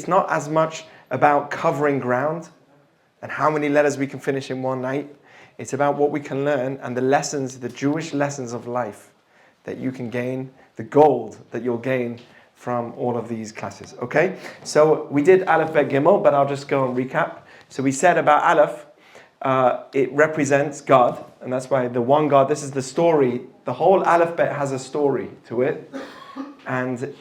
It's not as much about covering ground and how many letters we can finish in one night. It's about what we can learn and the lessons, the Jewish lessons of life that you can gain, the gold that you'll gain from all of these classes. Okay? So we did Aleph, Bet, Gimel, but I'll just go and recap. So we said about Aleph, it represents God, and that's why the one God, this is the story. The whole Aleph, Bet has a story to it. And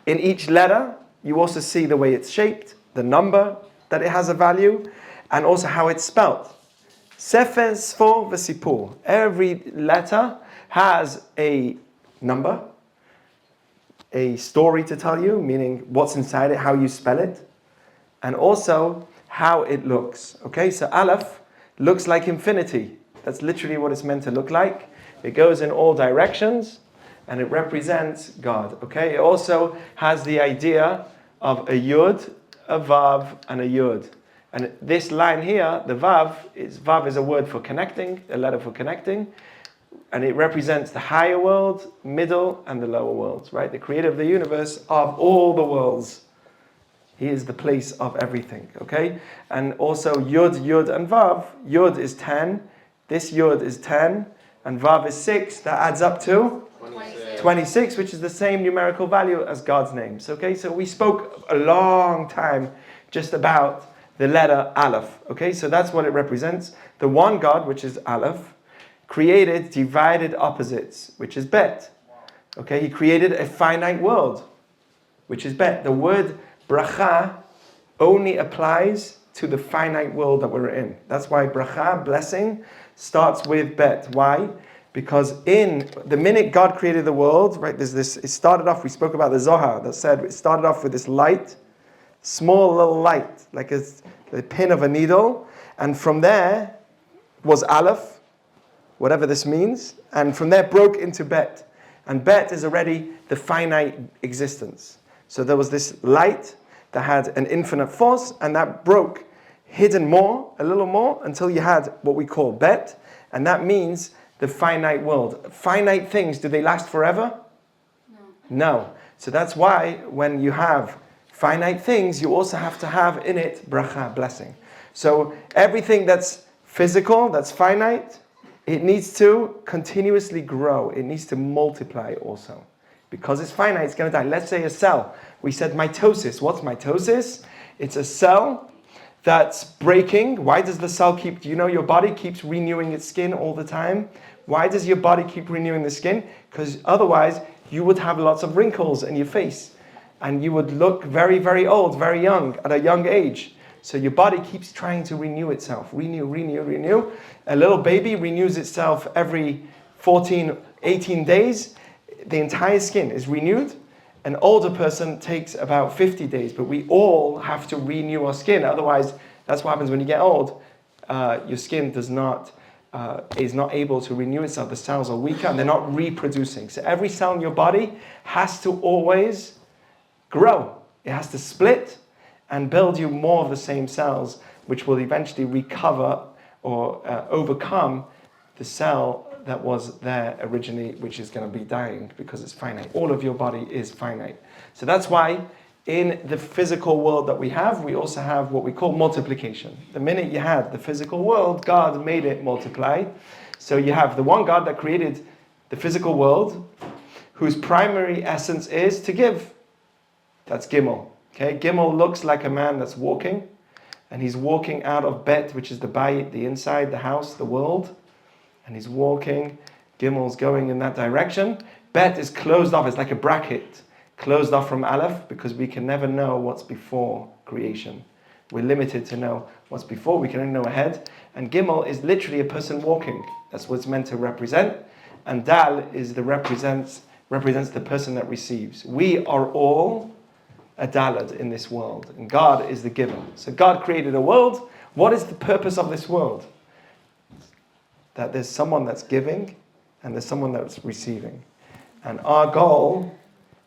in each letter, you also see the way it's shaped, the number that it has a value, and also how it's spelled. Sefer, Sfor, Vesipur. Every letter has a number, a story to tell you, meaning what's inside it, how you spell it, and also how it looks. Okay, so Aleph looks like infinity. That's literally what it's meant to look like. It goes in all directions, and it represents God. Okay, it also has the idea of a Yud, a Vav, and a Yud. And this line here, the Vav is a word for connecting, a letter for connecting, and it represents the higher world, middle, and the lower worlds, right? The creator of the universe, of all the worlds. He is the place of everything, okay? And also Yud, and Vav. Yud is 10, this Yud is 10, and Vav is 6. That adds up to 26, which is the same numerical value as God's names. Okay, so we spoke a long time just about the letter Aleph. Okay, so that's what it represents. The one God, which is Aleph, created divided opposites, which is Bet. Okay, he created a finite world, which is Bet. The word bracha only applies to the finite world that we're in. That's why bracha, blessing, starts with Bet. Why? Because in the minute God created the world, right, there's this, it started off, we spoke about the Zohar that said it started off with this light, small little light, like the pin of a needle, and from there was Aleph, whatever this means, and from there broke into Bet. And Bet is already the finite existence. So there was this light that had an infinite force, and that broke, hidden more, a little more, until you had what we call Bet, and that means the finite world. Finite things, do they last forever? No. So that's why when you have finite things, you also have to have in it bracha, blessing. So everything that's physical, that's finite, it needs to continuously grow. It needs to multiply also. Because it's finite, it's going to die. Let's say a cell. We said mitosis. What's mitosis? It's a cell that's breaking. Why does the cell keep, do you know your body keeps renewing its skin all the time? Why does your body keep renewing the skin? Because otherwise you would have lots of wrinkles in your face and you would look very, very old, very young, at a young age. So your body keeps trying to renew itself. Renew. A little baby renews itself every 14, 18 days. The entire skin is renewed. An older person takes about 50 days, but we all have to renew our skin. Otherwise, that's what happens when you get old. Your skin is not able to renew itself. The cells are weaker and they're not reproducing. So every cell in your body has to always grow. It has to split and build you more of the same cells, which will eventually recover or overcome the cell that was there originally, which is going to be dying because it's finite. All of your body is finite. So that's why in the physical world that we have, we also have what we call multiplication. The minute you had the physical world, God made it multiply. So you have the one God that created the physical world, whose primary essence is to give. That's Gimel. Okay, Gimel looks like a man that's walking, and he's walking out of Bet, which is the bayit, the inside, the house, the world. And he's walking, Gimel's going in that direction. Bet is closed off, it's like a bracket, closed off from Aleph, because we can never know what's before creation. We're limited to know what's before, we can only know ahead. And Gimel is literally a person walking. That's what it's meant to represent. And Dal is represents the person that receives. We are all a DALET in this world, and God is the giver. So God created a world. What is the purpose of this world? That there's someone that's giving and there's someone that's receiving. And our goal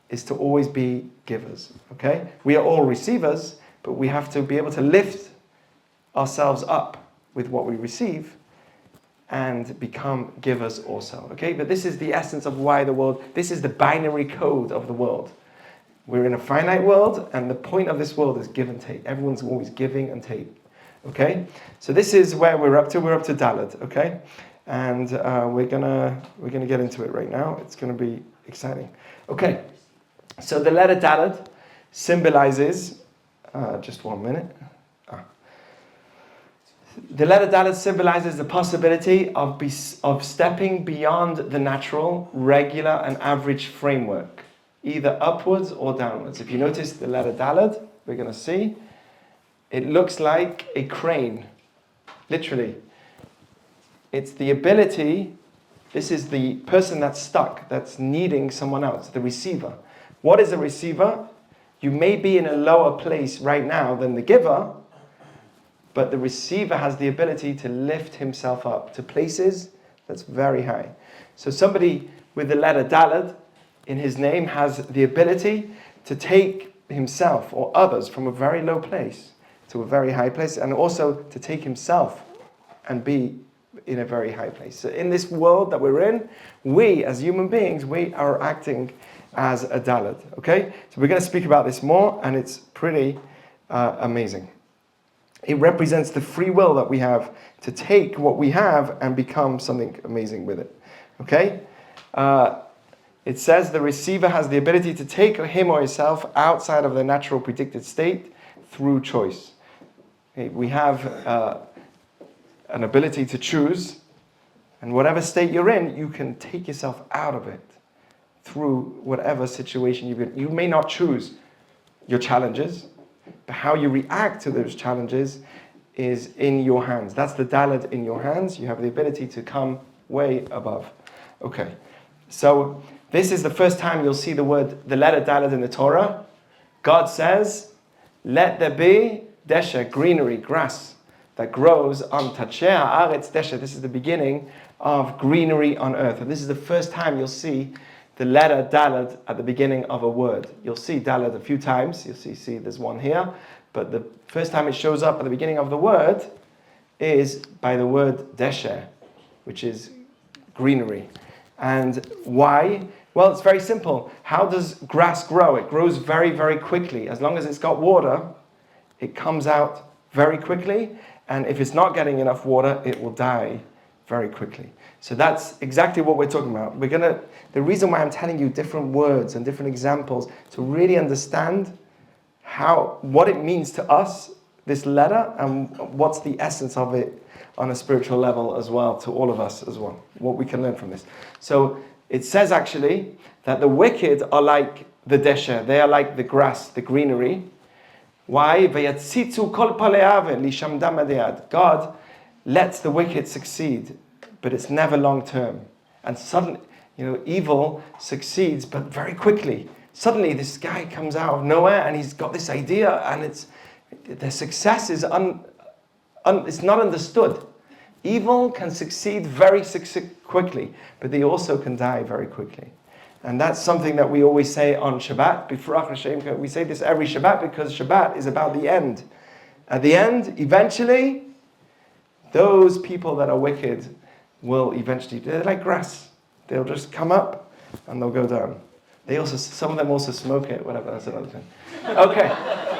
is to always be givers, okay? We are all receivers, but we have to be able to lift ourselves up with what we receive and become givers also, okay? But this is the essence of why the world, this is the binary code of the world. We're in a finite world, and the point of this world is give and take. Everyone's always giving and taking. Okay? So this is where we're up to. We're up to DALET, okay? And we're gonna get into it right now. It's gonna be exciting. Okay. So the letter DALET symbolizes, just 1 minute. The letter DALET symbolizes the possibility of stepping beyond the natural, regular, and average framework, either upwards or downwards. If you notice the letter DALET, we're going to see, it looks like a crane, literally. It's the ability, this is the person that's stuck, that's needing someone else, the receiver. What is a receiver? You may be in a lower place right now than the giver, but the receiver has the ability to lift himself up to places that's very high. So somebody with the letter DALET in his name has the ability to take himself or others from a very low place to a very high place, and also to take himself and be in a very high place. So in this world that we're in, we as human beings, we are acting as a DALET, okay? So we're going to speak about this more, and it's pretty amazing. It represents the free will that we have to take what we have and become something amazing with it, okay? It says the receiver has the ability to take him or herself outside of the natural predicted state through choice. Okay? We have an ability to choose, and whatever state you're in, you can take yourself out of it through whatever situation you've been. You may not choose your challenges, but how you react to those challenges is in your hands. That's the DALET in your hands. You have the ability to come way above. Okay, so this is the first time you'll see the letter DALET in the Torah. God says, let there be desha, greenery, grass, that grows on Tachea Aretz Desha. This is the beginning of greenery on earth. And this is the first time you'll see the letter DALET at the beginning of a word. You'll see DALET a few times. You'll see there's one here. But the first time it shows up at the beginning of the word is by the word Desha, which is greenery. And why? Well, it's very simple. How does grass grow? It grows very, very quickly. As long as it's got water, it comes out very quickly. And if it's not getting enough water, it will die very quickly. So that's exactly what we're talking about. The reason why I'm telling you different words and different examples to really understand what it means to us, this letter, and what's the essence of it on a spiritual level as well, to all of us as well, what we can learn from this. So it says actually that the wicked are like the desha, they are like the grass, the greenery. Why? God lets the wicked succeed, but it's never long term. And suddenly, evil succeeds, but very quickly. Suddenly this guy comes out of nowhere and he's got this idea, and the success is it's not understood. Evil can succeed very quickly, but they also can die very quickly. And that's something that we always say on Shabbat. B'frach Hashem, we say this every Shabbat because Shabbat is about the end. At the end, eventually, those people that are wicked will eventually, they're like grass. They'll just come up and they'll go down. Some of them also smoke it, whatever, that's another thing. Okay,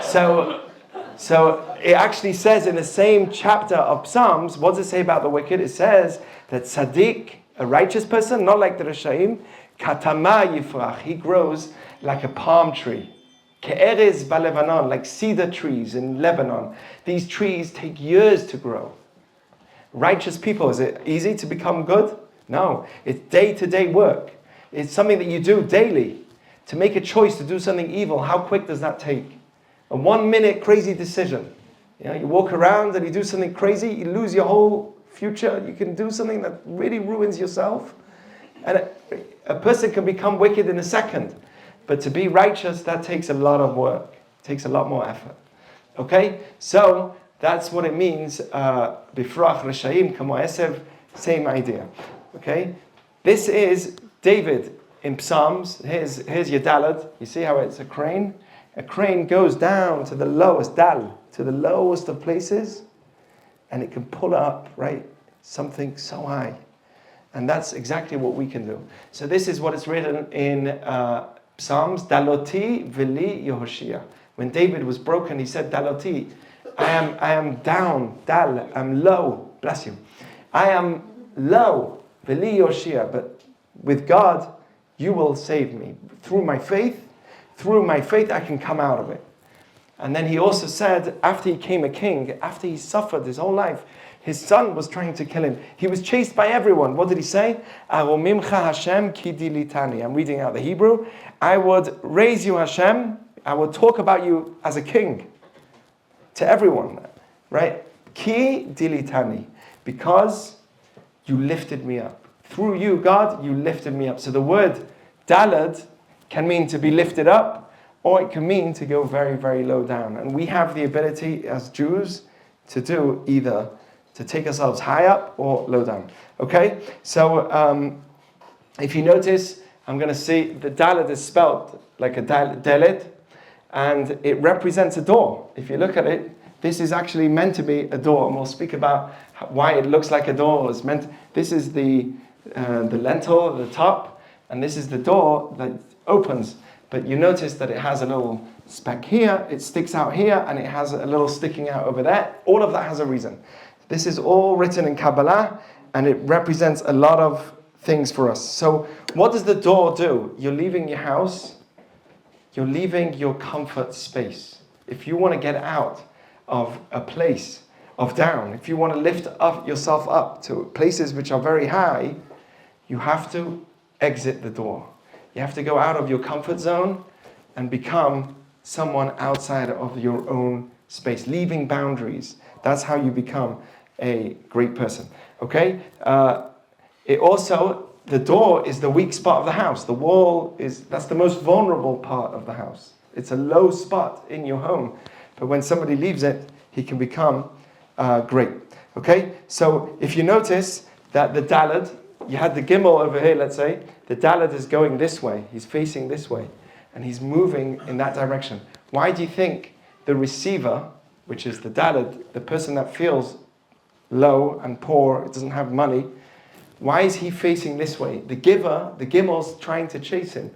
so it actually says in the same chapter of Psalms, what does it say about the wicked? It says that tzaddik, a righteous person, not like the Rashaim, katama yifrach, he grows like a palm tree. Ke'erez ba'Lebanon, like cedar trees in Lebanon. These trees take years to grow. Righteous people, is it easy to become good? No, it's day-to-day work. It's something that you do daily. To make a choice to do something evil, how quick does that take? A 1 minute crazy decision. You walk around and you do something crazy, you lose your whole future. You can do something that really ruins yourself. And a person can become wicked in a second. But to be righteous, that takes a lot of work. It takes a lot more effort. Okay? So, that's what it means. Bifrach Reshaim Kamo Esev, same idea. Okay? This is David in Psalms. Here's your DALET. You see how it's a crane? A crane goes down to the lowest, to the lowest of places, and it can pull up, right, something so high. And that's exactly what we can do. So this is what is written in Psalms, Daloti vili Yehoshia. When David was broken, he said, Daloti, I am down, Dal, I'm low, bless you. I am low, vili Yehoshia, but with God, you will save me. Through my faith I can come out of it. And then he also said, after he became a king, after he suffered his whole life, his son was trying to kill him. He was chased by everyone. What did he say? Aromimcha Hashem ki dilitani. I'm reading out the Hebrew. I would raise you, Hashem. I would talk about you as a king to everyone. Right? Ki dilitani. Because you lifted me up. Through you, God, you lifted me up. So the word DALET can mean to be lifted up, or it can mean to go very, very low down. And we have the ability as Jews to do either, to take ourselves high up or low down. Okay? So if you notice, I'm going to see the DALET is spelled like a DALET, and it represents a door. If you look at it, this is actually meant to be a door, and we'll speak about why it looks like a door. It's meant. This is the lintel at the top, and this is the door that opens. But you notice that it has a little speck here, it sticks out here, and it has a little sticking out over there. All of that has a reason. This is all written in Kabbalah, and it represents a lot of things for us. So what does the door do? You're leaving your house, you're leaving your comfort space. If you want to get out of a place of down, if you want to lift up yourself up to places which are very high, you have to exit the door. You have to go out of your comfort zone and become someone outside of your own space, leaving boundaries. That's how you become a great person. Okay? It also, the door is the weak spot of the house. The wall that's the most vulnerable part of the house. It's a low spot in your home. But when somebody leaves it, he can become great. Okay? So if you notice that the DALET, you had the gimel over here, let's say, the DALET is going this way. He's facing this way. And he's moving in that direction. Why do you think the receiver, which is the DALET, the person that feels low and poor, doesn't have money, why is he facing this way? The giver, the gimel's trying to chase him.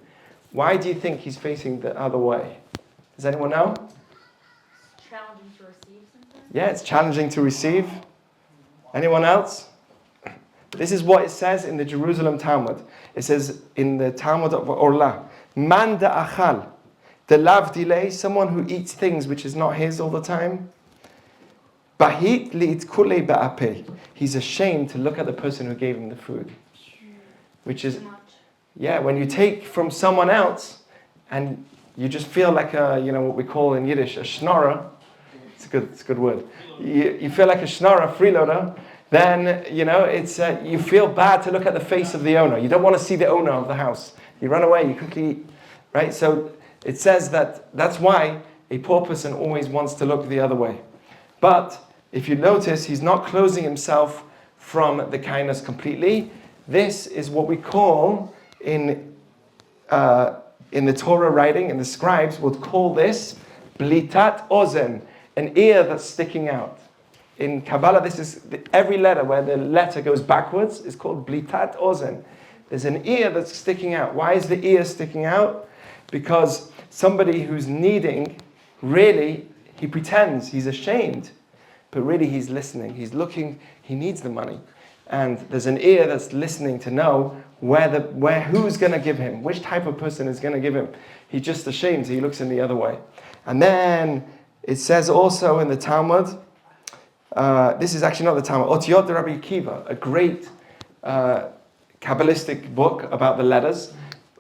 Why do you think he's facing the other way? Does anyone know? It's challenging to receive sometimes. Yeah, it's challenging to receive. Anyone else? This is what it says in the Jerusalem Talmud. It says in the Talmud of Orla, Man da'achal, the lav delay, someone who eats things which is not his all the time. Bahit li'it kule ba'apeh. He's ashamed to look at the person who gave him the food. Which is, yeah, when you take from someone else and you just feel like what we call in Yiddish, a schnorrer. It's a good word. You feel like a schnorrer, freeloader. Then, it's you feel bad to look at the face of the owner. You don't want to see the owner of the house. You run away, you quickly eat. Right? So it says that's why a poor person always wants to look the other way. But if you notice, he's not closing himself from the kindness completely. This is what we call, in the Torah writing, in the scribes would call this blitat ozen, an ear that's sticking out. In Kabbalah, this is every letter where the letter goes backwards is called blitat ozen. There's an ear that's sticking out. Why is the ear sticking out? Because somebody who's needing, really, he pretends, he's ashamed, but really he's listening. He's looking, he needs the money. And there's an ear that's listening to know who's going to give him, which type of person is going to give him. He's just ashamed, so he looks in the other way. And then it says also in the Talmud, this is actually not the Talmud, Otiyot Rabbi Akiva, a great Kabbalistic book about the letters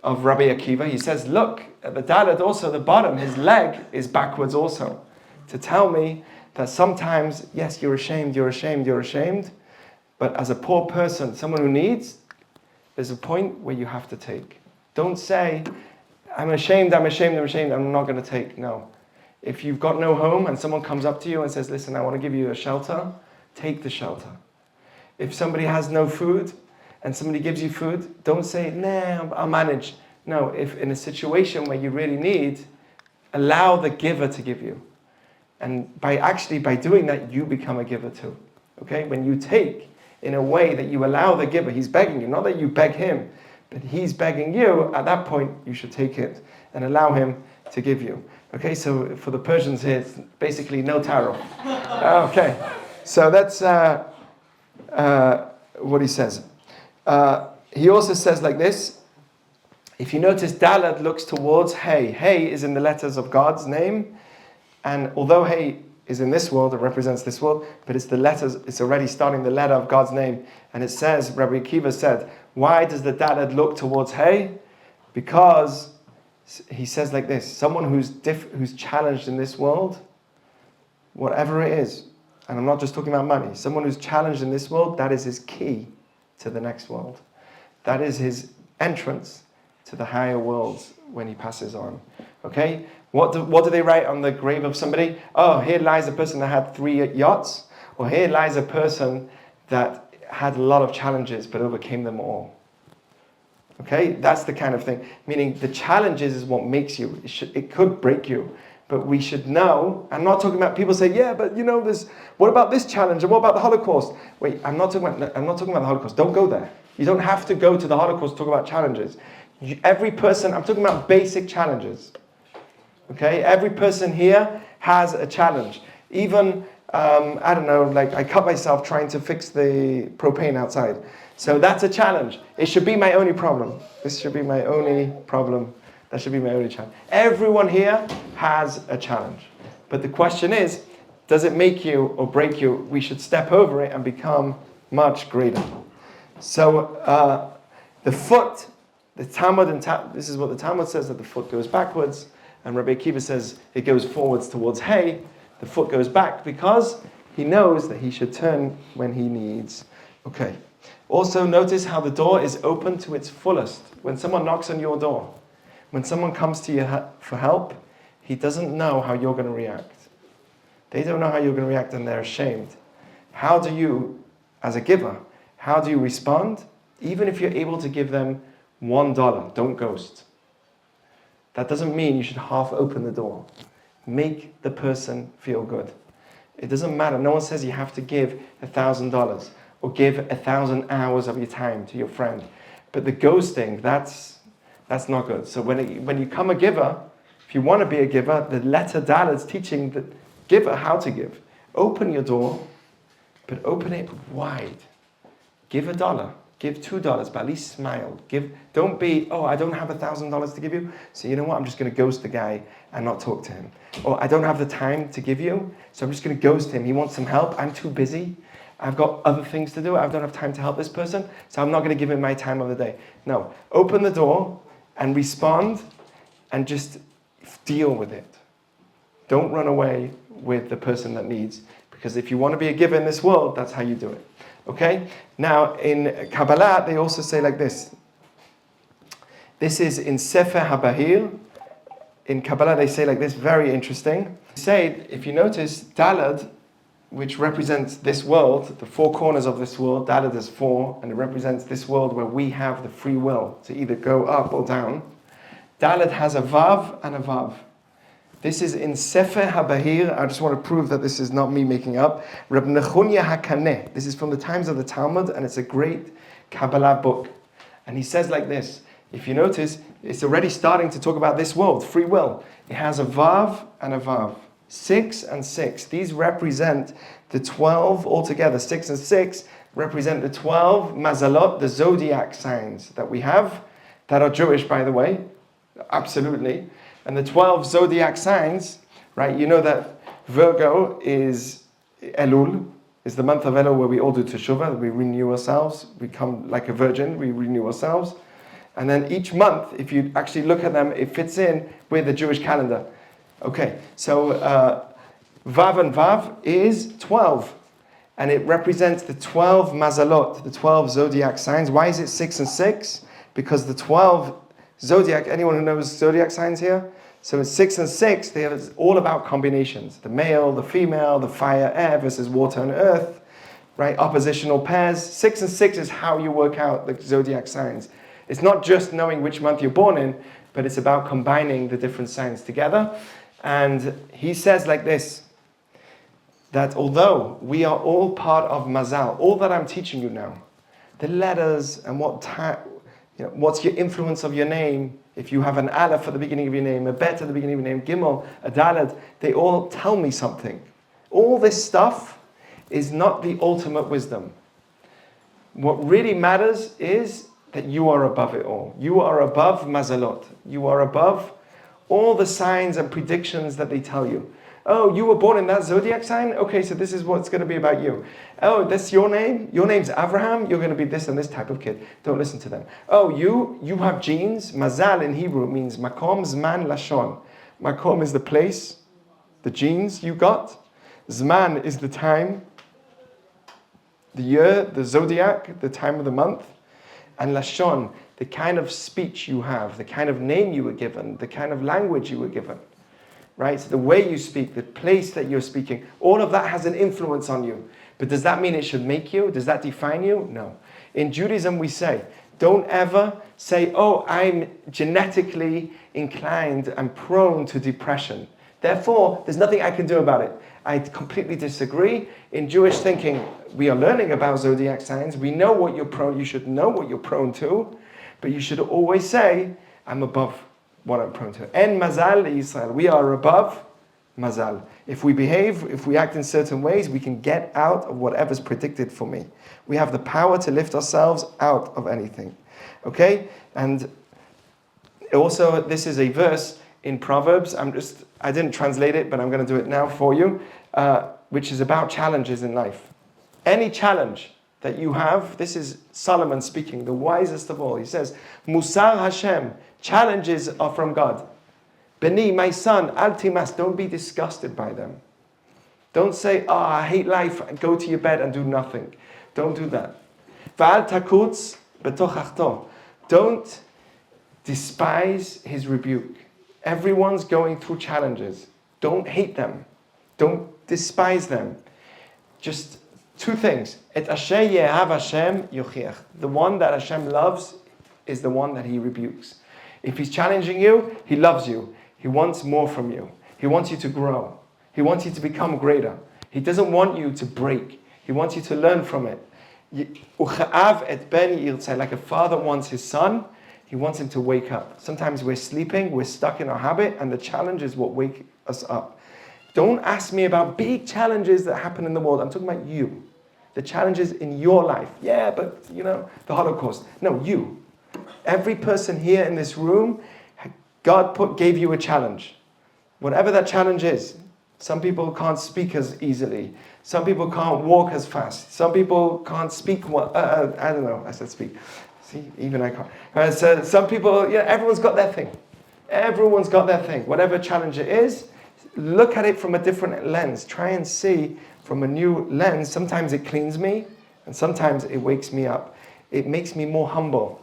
of Rabbi Akiva. He says, look, at the DALET also, the bottom, his leg is backwards also. To tell me that sometimes, yes, you're ashamed, but as a poor person, someone who needs, there's a point where you have to take. Don't say, I'm ashamed, I'm not going to take. No. If you've got no home and someone comes up to you and says, listen, I want to give you a shelter, take the shelter. If somebody has no food and somebody gives you food, don't say, nah, I'll manage. No, if in a situation where you really need, allow the giver to give you. And by doing that, you become a giver too. Okay? When you take in a way that you allow the giver, he's begging you, not that you beg him, but he's begging you, at that point, you should take it and allow him to give you. Okay, so for the Persians here, it's basically no taro. Okay, so that's what he says. He also says like this. If you notice, Dalet looks towards Hey. Hey is in the letters of God's name. And although Hey is in this world, it represents this world, but it's the letters, it's already starting the letter of God's name. And it says, Rabbi Akiva said, why does the Dalet look towards Hey? Because he says like this, someone who's challenged in this world, whatever it is, and I'm not just talking about money, someone who's challenged in this world, that is his key to the next world. That is his entrance to the higher worlds when he passes on. Okay? What do they write on the grave of somebody? Oh, here lies a person that had 3 yachts, or here lies a person that had a lot of challenges but overcame them all. Okay? That's the kind of thing. Meaning the challenges is what makes you. It could break you. But we should know, I'm not talking about people say, yeah, but what about this challenge and what about the Holocaust? Wait, I'm not talking about the Holocaust. Don't go there. You don't have to go to the Holocaust to talk about challenges. Every person, I'm talking about basic challenges. Okay? Every person here has a challenge. Even, I don't know, like I cut myself trying to fix the propane outside. So that's a challenge. It should be my only problem. This should be my only problem. That should be my only challenge. Everyone here has a challenge. But the question is, does it make you or break you? We should step over it and become much greater. So the foot, the Talmud, this is what the Talmud says, that the foot goes backwards. And Rabbi Akiva says it goes forwards towards Hey. The foot goes back because he knows that he should turn when he needs. Okay. Also notice how the door is open to its fullest. When someone knocks on your door, when someone comes to you for help, he doesn't know how you're going to react. They don't know how you're going to react and they're ashamed. How do you, as a giver, how do you respond? Even if you're able to give them $1, don't ghost. That doesn't mean you should half open the door. Make the person feel good. It doesn't matter. No one says you have to give $1,000 or give 1,000 hours of your time to your friend. But the ghosting, that's not good. So when you become a giver, if you want to be a giver, the letter Dalet is teaching the giver how to give. Open your door, but open it wide. Give $1. Give $2, but at least smile. Don't be, I don't have $1,000 to give you, so you know what, I'm just going to ghost the guy and not talk to him. Or I don't have the time to give you, so I'm just going to ghost him. He wants some help, I'm too busy. I've got other things to do, I don't have time to help this person, so I'm not going to give him my time of the day. No, open the door and respond and just deal with it. Don't run away with the person that needs, because if you want to be a giver in this world, that's how you do it. Okay? Now, in Kabbalah, they also say like this. This is in Sefer HaBahir. In Kabbalah, they say like this, very interesting. They say, if you notice, Dalet, which represents this world, the 4 corners of this world, Dalet is 4, and it represents this world where we have the free will to either go up or down. Dalet has a Vav and a Vav. This is in Sefer HaBahir. I just want to prove that this is not me making up. Reb Nechunya HaKaneh. This is from the times of the Talmud, and it's a great Kabbalah book. And he says like this. If you notice, it's already starting to talk about this world, free will. It has a Vav and a Vav. 6 and 6. These represent the 12 altogether. 6 and 6 represent the 12 mazalot, the zodiac signs that we have, that are Jewish, by the way. Absolutely. And the 12 zodiac signs, right? You know that Virgo is Elul, is the month of Elul where we all do teshuvah, we renew ourselves, we come like a virgin, we renew ourselves. And then each month, if you actually look at them, it fits in with the Jewish calendar. Okay, so Vav and Vav is 12. And it represents the 12 mazalot, the 12 zodiac signs. Why is it 6 and 6? Because the 12 zodiac, anyone who knows zodiac signs here? So it's 6 and 6, it's all about combinations. The male, the female, the fire, air versus water and earth, right? Oppositional pairs. 6 and 6 is how you work out the zodiac signs. It's not just knowing which month you're born in, but it's about combining the different signs together. And he says like this, that although we are all part of Mazal, all that I'm teaching you now, the letters and What's your influence of your name? If you have an aleph at the beginning of your name, a bet at the beginning of your name, gimel, a dalet, they all tell me something. All this stuff is not the ultimate wisdom. What really matters is that you are above it all. You are above mazalot. You are above all the signs and predictions that they tell you. Oh, you were born in that zodiac sign? Okay, so this is what's going to be about you. Oh, that's your name? Your name's Abraham? You're going to be this and this type of kid. Don't listen to them. Oh, you have genes? Mazal in Hebrew means makom, zman, lashon. Makom is the place, the genes you got. Zman is the time, the year, the zodiac, the time of the month. And lashon, the kind of speech you have, the kind of name you were given, the kind of language you were given. Right? So the way you speak, the place that you're speaking, all of that has an influence on you. But does that mean it should make you? Does that define you? No. In Judaism we say, don't ever say, oh, I'm genetically inclined and prone to depression. Therefore, there's nothing I can do about it. I completely disagree. In Jewish thinking, we are learning about zodiac signs. We know what you're prone, you should know what you're prone to, but you should always say, I'm above what I'm prone to. En mazal Israel. We are above mazal. If we behave, if we act in certain ways, we can get out of whatever's predicted for me. We have the power to lift ourselves out of anything. Okay? And also, this is a verse in Proverbs. I didn't translate it, but I'm going to do it now for you, which is about challenges in life. Any challenge that you have, this is Solomon speaking, the wisest of all. He says, Musar Hashem, challenges are from God. Beni, my son, al timas, don't be disgusted by them. Don't say, I hate life, go to your bed and do nothing. Don't do that. Va'al takutz betoch achto. Don't despise his rebuke. Everyone's going through challenges. Don't hate them. Don't despise them. Just two things. Et asher yehav Hashem yochiach. The one that Hashem loves is the one that he rebukes. If he's challenging you, he loves you. He wants more from you. He wants you to grow. He wants you to become greater. He doesn't want you to break. He wants you to learn from it. Like a father wants his son, he wants him to wake up. Sometimes we're sleeping, we're stuck in our habit, and the challenge is what wakes us up. Don't ask me about big challenges that happen in the world. I'm talking about you. The challenges in your life. Yeah, but the Holocaust. No, you. Every person here in this room, God gave you a challenge. Whatever that challenge is. Some people can't speak as easily. Some people can't walk as fast. Some people can't speak well. I don't know. I said speak. See, even I can't. So some people, everyone's got their thing. Everyone's got their thing. Whatever challenge it is, look at it from a different lens. Try and see from a new lens. Sometimes it cleans me, and sometimes it wakes me up. It makes me more humble.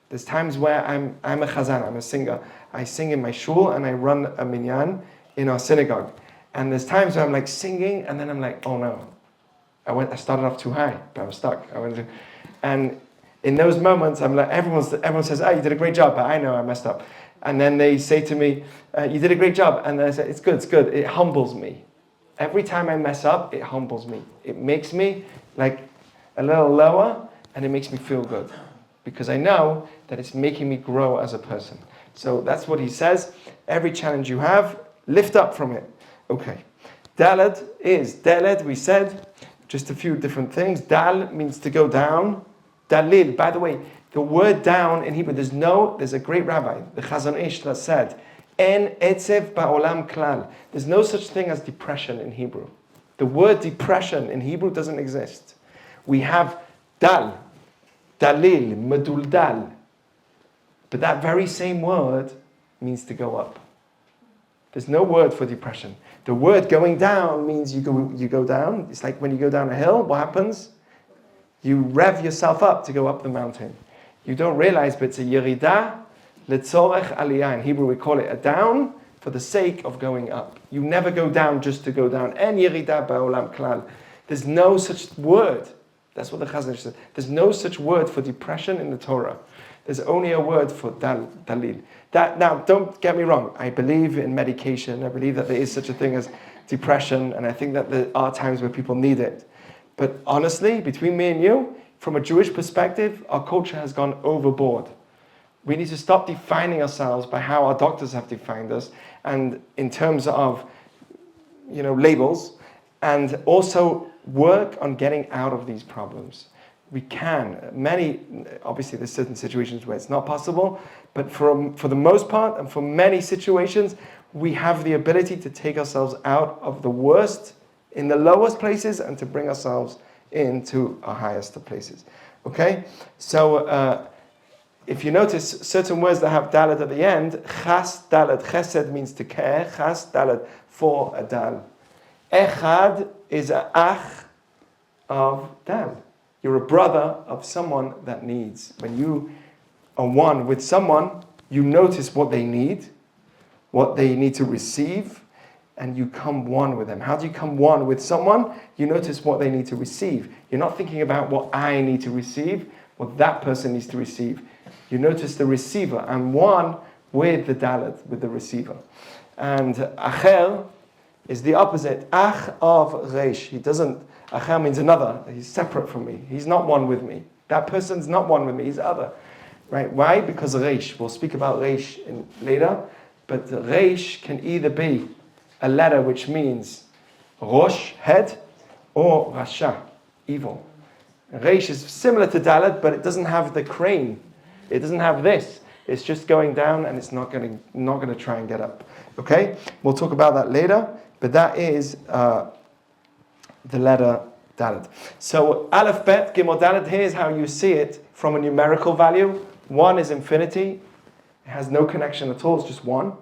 There's times where I'm a chazan, I'm a singer. I sing in my shul and I run a minyan in our synagogue. And there's times where I'm like singing and then I'm like, oh no. I started off too high, but I'm stuck. And in those moments, I'm like, everyone says, you did a great job, but I know I messed up. And then they say to me, you did a great job. And then I say, it's good. It humbles me. Every time I mess up, it humbles me. It makes me like a little lower and it makes me feel good. Because I know that it's making me grow as a person. So that's what he says. Every challenge you have, lift up from it. Okay. Dalet, we said, just a few different things. Dal means to go down. Dalil, by the way, the word down in Hebrew, there's a great rabbi, the Chazon Ish, that said, En etzev ba'olam klal. There's no such thing as depression in Hebrew. The word depression in Hebrew doesn't exist. We have dal, dalil, meduldal. But that very same word means to go up. There's no word for depression. The word going down means you go down. It's like when you go down a hill, what happens? You rev yourself up to go up the mountain. You don't realize, but it's a yerida letzorech aliyah. In Hebrew we call it a down for the sake of going up. You never go down just to go down. En yerida ba'olam klal. There's no such word. That's what the Chazon says. There's no such word for depression in the Torah. There's only a word for dalil. Now, don't get me wrong. I believe in medication. I believe that there is such a thing as depression. And I think that there are times where people need it. But honestly, between me and you, from a Jewish perspective, our culture has gone overboard. We need to stop defining ourselves by how our doctors have defined us, and in terms of, labels, and also work on getting out of these problems. We can. Obviously there's certain situations where it's not possible, but for the most part, and for many situations, we have the ability to take ourselves out of the worst, in the lowest places, and to bring ourselves into our highest of places. Okay? So, if you notice certain words that have dalet at the end, chas dalet, chesed means to care, chas dalet, for a dal. Echad is a ach of dal. You're a brother of someone that needs. When you are one with someone, you notice what they need to receive, and you come one with them. How do you come one with someone? You notice what they need to receive. You're not thinking about what I need to receive, what that person needs to receive. You notice the receiver. I'm one with the dalet, with the receiver. And achel is the opposite. Ach of reish. Achel means another. He's separate from me. He's not one with me. That person's not one with me. He's other. Right? Why? Because reish. We'll speak about reish later. But reish can either be a letter which means rosh, head, or rasha, evil. Reish is similar to dalet, but it doesn't have the crane. It doesn't have this. It's just going down, and it's not going to try and get up. Okay? We'll talk about that later, but that is the letter dalet. So aleph, bet, gimel, dalet. Here's how you see it from a numerical value. 1 is infinity. It has no connection at all. It's just 1.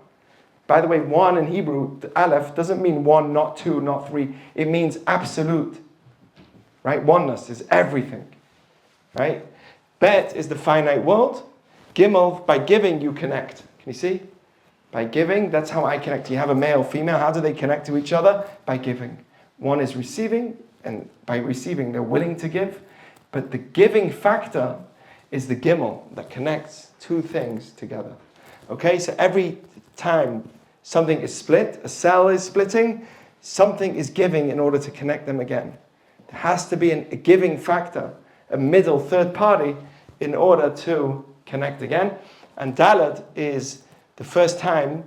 By the way, 1 in Hebrew, the aleph, doesn't mean 1, not 2, not 3. It means absolute. Right? Oneness is everything. Right? Bet is the finite world. Gimel, by giving, you connect. Can you see? By giving, that's how I connect. You have a male, female. How do they connect to each other? By giving. One is receiving, and by receiving, they're willing to give. But the giving factor is the gimel that connects two things together. Okay, so every time something is split, a cell is splitting, something is giving in order to connect them again. There has to be a giving factor, a middle third party, in order to connect again. And dalet is the first time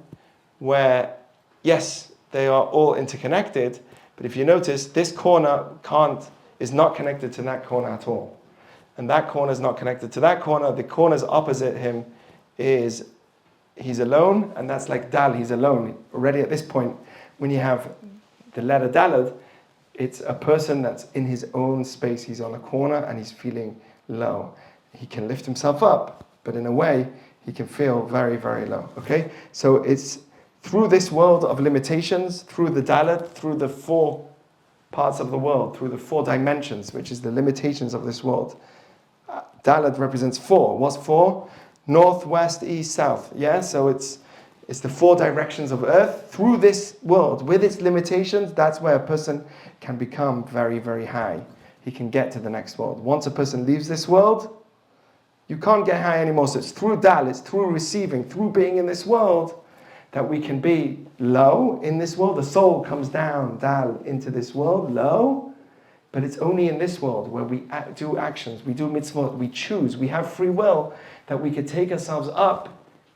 where, yes, they are all interconnected, but if you notice, this corner is not connected to that corner at all. And that corner is not connected to that corner. The corners opposite him he's alone, and that's like dal, he's alone. Already at this point, when you have the letter dalet, it's a person that's in his own space. He's on a corner and he's feeling low. He can lift himself up, but in a way, he can feel very, very low. Okay? So it's through this world of limitations, through the dalet, through the 4 parts of the world, through the 4 dimensions, which is the limitations of this world. Dalet represents 4. What's 4? North, west, east, south. Yeah? So it's the 4 directions of earth. Through this world, with its limitations, that's where a person can become very, very high. He can get to the next world. Once a person leaves this world, you can't get high anymore. So it's through dal, it's through receiving, through being in this world, that we can be low in this world. The soul comes down, dal, into this world, low. But it's only in this world where we do actions, we do mitzvot, we choose, we have free will, that we could take ourselves up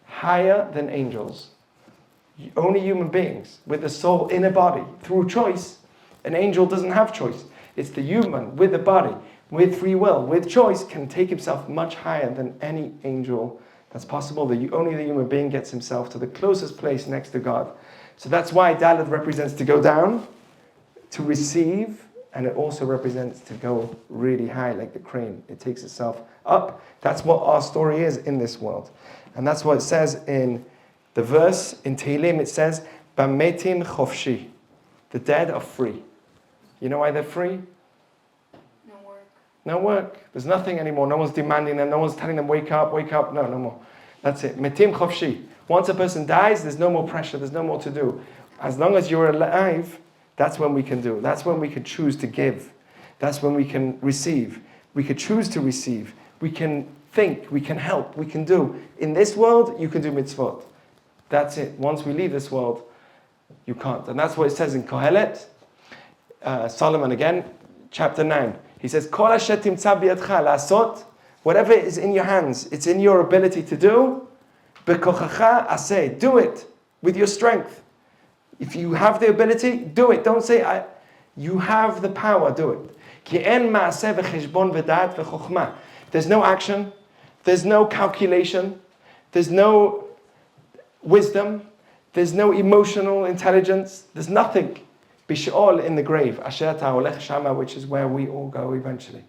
higher than angels. Only human beings with the soul in a body, through choice. An angel doesn't have choice. It's the human with the body, with free will, with choice, can take himself much higher than any angel that's possible. Only the human being gets himself to the closest place next to God. So that's why dalet represents to go down, to receive, and it also represents to go really high, like the crane. It takes itself up. That's what our story is in this world. And that's what it says in the verse, in Tehillim, it says, Bametim chofshi. The dead are free. You know why they're free? No work. No work. There's nothing anymore. No one's demanding them. No one's telling them, wake up. No, no more. That's it. Metim chofshi. Once a person dies, there's no more pressure. There's no more to do. As long as you're alive, that's when we can do. That's when we can choose to give. That's when we can receive. We can choose to receive. We can think. We can help. We can do. In this world, you can do mitzvot. That's it. Once we leave this world, you can't. And that's what it says in Kohelet. Solomon again, chapter 9. He says, Kol asher timtza biyadcha la'asot, whatever is in your hands, it's in your ability to do. Bekochacha aseh, do it with your strength. If you have the ability, do it. Don't say, you have the power, do it. Ki en ma'aseh v'cheshbon v'da'at v'chokhmah. There's no action, there's no calculation, there's no wisdom, there's no emotional intelligence, there's nothing. Bish'ol in the grave, asher ta'olech shama, which is where we all go eventually.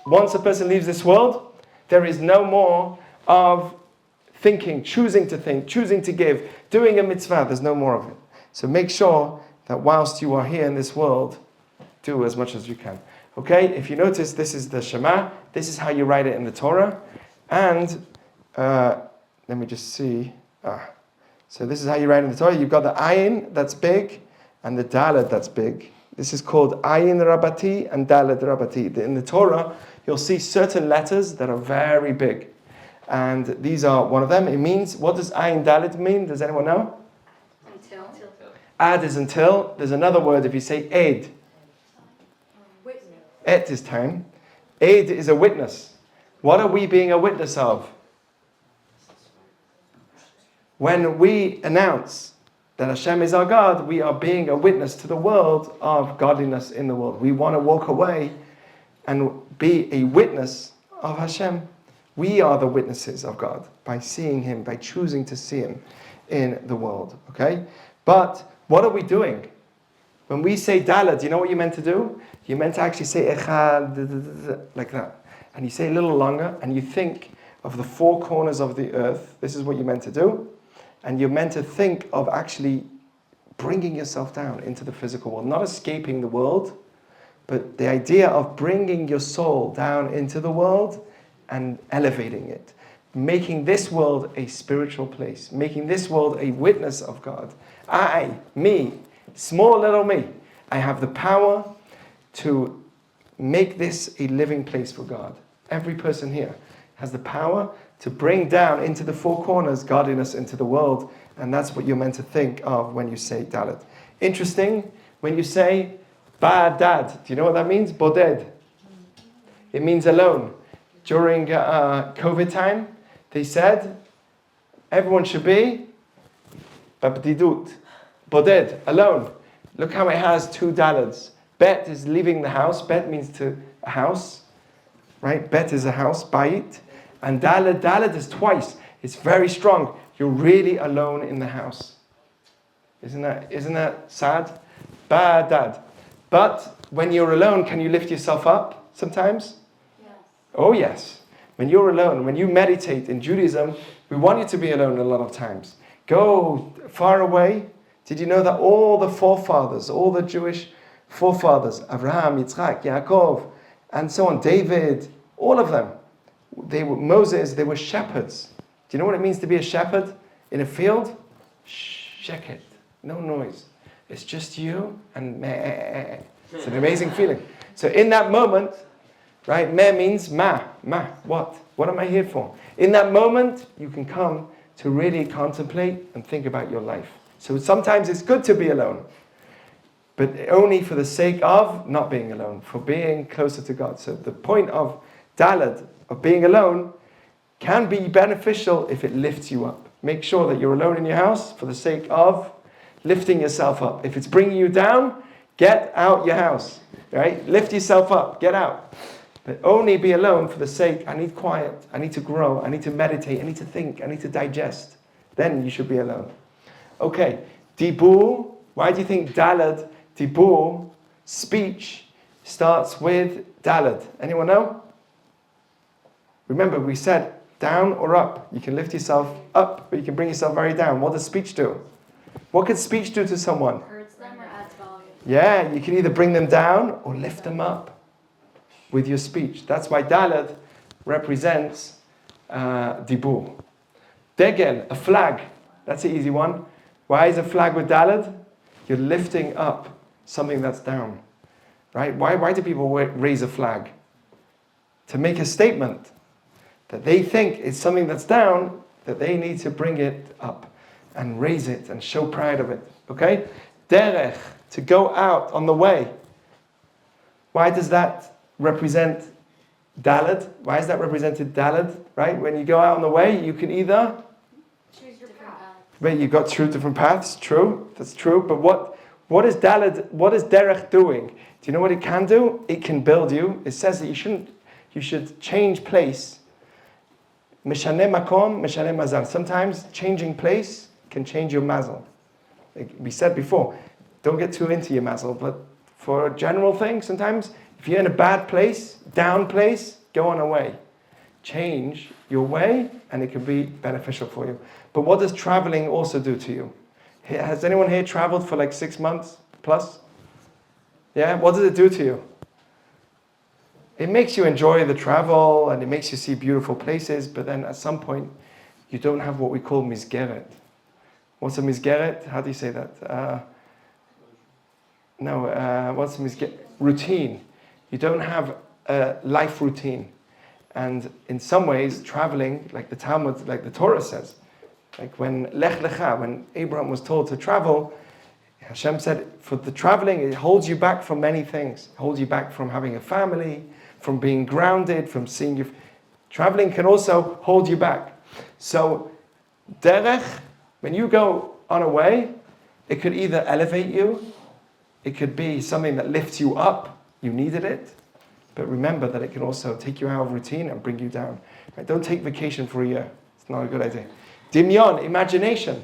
Once a person leaves this world, there is no more of thinking, choosing to think, choosing to give, doing a mitzvah. There's no more of it. So make sure that whilst you are here in this world, do as much as you can. Okay, if you notice, this is the Shema. This is how you write it in the Torah. And let me just see. So this is how you write it in the Torah. You've got the Ayin, that's big, and the Dalet, that's big. This is called Ayin Rabati and Dalet Rabati. In the Torah, you'll see certain letters that are very big. And these are one of them. It means, what does Ayin Dalet mean? Does anyone know? Until. Ad is until. There's another word if you say Ed. Witness. Et is time. Ed is a witness. What are we being a witness of? When we announce that Hashem is our God, we are being a witness to the world of godliness in the world. We want to walk away and be a witness of Hashem. We are the witnesses of God by seeing Him, by choosing to see Him in the world. Okay? But what are we doing? When we say Dalet, do you know what you're meant to do? You're meant to actually say Echad, like that. And you say a little longer, and you think of the four corners of the earth. This is what you're meant to do. And you're meant to think of actually bringing yourself down into the physical world. Not escaping the world, but the idea of bringing your soul down into the world and elevating it. Making this world a spiritual place. Making this world a witness of God. I, me, small little me, I have the power to make this a living place for God. Every person here has the power to bring down into the four corners godliness into the world. And that's what you're meant to think of when you say Dalet. Interesting, when you say Ba'adad, do you know what that means? Boded. It means alone. During COVID time, they said everyone should be Babdidut, Boded, alone. Look how it has two Daleds. Bet is leaving the house. Bet means to a house. Right? Bet is a house, Bayit. And Dalet is twice. It's very strong. You're really alone in the house. Isn't that sad? Ba'adad. But when you're alone, can you lift yourself up sometimes? Yes. Oh yes. When you're alone, when you meditate in Judaism, we want you to be alone a lot of times. Go far away. Did you know that all the forefathers, all the Jewish forefathers, Abraham, Yitzchak, Yaakov, and so on, David, all of them, Moses, they were shepherds. Do you know what it means to be a shepherd in a field? Sheket, no noise. It's just you and meh. It's an amazing feeling. So in that moment, right, meh means what? What am I here for? In that moment, you can come to really contemplate and think about your life. So sometimes it's good to be alone, but only for the sake of not being alone, for being closer to God. So the point of Dalet, of being alone, can be beneficial if it lifts you up. Make sure that you're alone in your house for the sake of lifting yourself up. If it's bringing you down, get out your house, right? Lift yourself up, get out. But only be alone for the sake, I need quiet, I need to grow, I need to meditate, I need to think, I need to digest. Then you should be alone. Okay, Dibur, why do you think Dalet, Dibur, speech, starts with Dalet? Anyone know? Remember, we said down or up. You can lift yourself up, or you can bring yourself very down. What does speech do? What could speech do to someone? Hurts them or adds volume. Yeah, you can either bring them down or lift them up with your speech. That's why Dalet represents Dibur. Degel, a flag. That's an easy one. Why is a flag with Dalet? You're lifting up something that's down. Right? Why do people raise a flag? To make a statement that they think it's something that's down, that they need to bring it up and raise it and show pride of it. Okay? Derech, to go out on the way. Why does that represent DALET? Why is that represented DALET? Right? When you go out on the way, you can either... Choose your path. Right, you've got two different paths. True. That's true. But what is DALET? What is derech doing? Do you know what it can do? It can build you. It says that you should change place. Mishaneh makom, mishaneh mazal. Sometimes changing place can change your mazal. Like we said before, don't get too into your mazal, but for a general thing, sometimes if you're in a bad place, down place, go on a way. Change your way and it can be beneficial for you. But what does traveling also do to you? Has anyone here traveled for like 6 months plus? Yeah, what does it do to you? It makes you enjoy the travel and it makes you see beautiful places, but then at some point you don't have what we call misgeret. What's a misgeret? How do you say that? What's a misgeret? Routine. You don't have a life routine. And in some ways, traveling, like the Talmud, like the Torah says, like when Lech Lecha, when Abraham was told to travel, Hashem said, for the traveling, it holds you back from many things. It holds you back from having a family, from being grounded, from seeing you. Traveling can also hold you back. So, derech, when you go on a way, it could either elevate you, it could be something that lifts you up, you needed it, but remember that it can also take you out of routine and bring you down. Right? Don't take vacation for a year. It's not a good idea. Dimyon, imagination,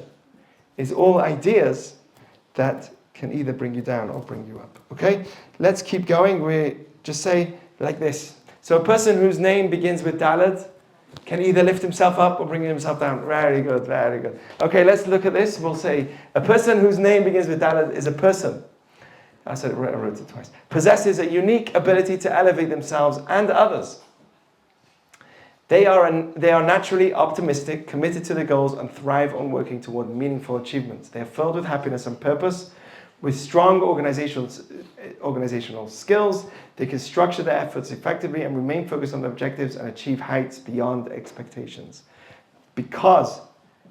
is all ideas that can either bring you down or bring you up. Okay? Let's keep going. We just say like this. So a person whose name begins with DALET can either lift himself up or bring himself down. Very good, very good. Okay, let's look at this. We'll say a person whose name begins with DALET is a person. I wrote it twice. Possesses a unique ability to elevate themselves and others. They are naturally optimistic, committed to their goals, and thrive on working toward meaningful achievements. They are filled with happiness and purpose. With strong organizational skills, they can structure their efforts effectively and remain focused on their objectives and achieve heights beyond expectations. Because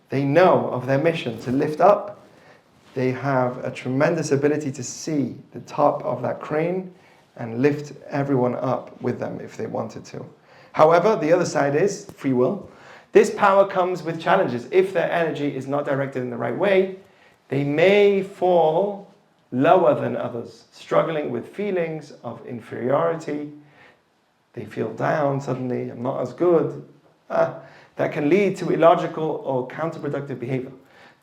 they know of their mission to lift up, they have a tremendous ability to see the top of that crane and lift everyone up with them if they wanted to. However, the other side is free will. This power comes with challenges. If their energy is not directed in the right way, they may fall lower than others, struggling with feelings of inferiority. They feel down suddenly, I'm not as good. That can lead to illogical or counterproductive behavior.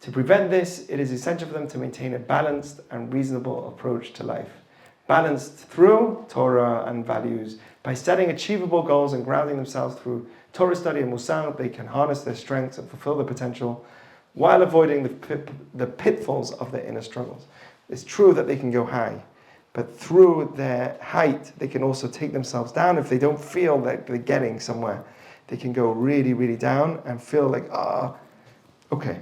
To prevent this, it is essential for them to maintain a balanced and reasonable approach to life. Balanced through Torah and values. By setting achievable goals and grounding themselves through Torah study and Musar, they can harness their strengths and fulfill their potential while avoiding the pitfalls of their inner struggles. It's true that they can go high, but through their height, they can also take themselves down if they don't feel like they're getting somewhere. They can go really, really down and feel like, okay.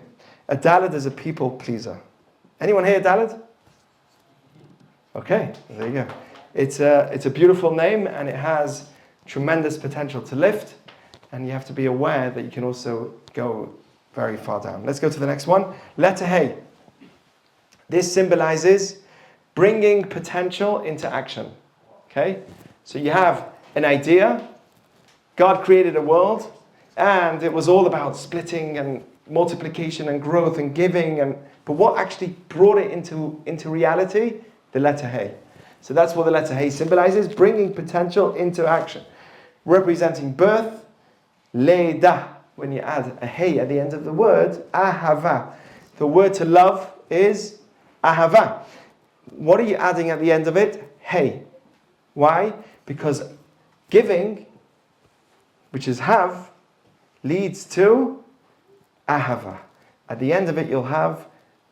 A DALET is a people pleaser. Anyone here a DALET? Okay, there you go. It's a beautiful name and it has tremendous potential to lift, and you have to be aware that you can also go very far down. Let's go to the next one. Letter HEH. This symbolizes bringing potential into action. Okay? So you have an idea. God created a world and it was all about splitting and multiplication and growth and giving, but what actually brought it into reality? The letter HEH. So that's what the letter HEH symbolizes, bringing potential into action. Representing birth, ledah, when you add a HEH at the end of the word, ahava. The word to love is ahava. What are you adding at the end of it? HEH. Why? Because giving, which is have, leads to ahava. At the end of it,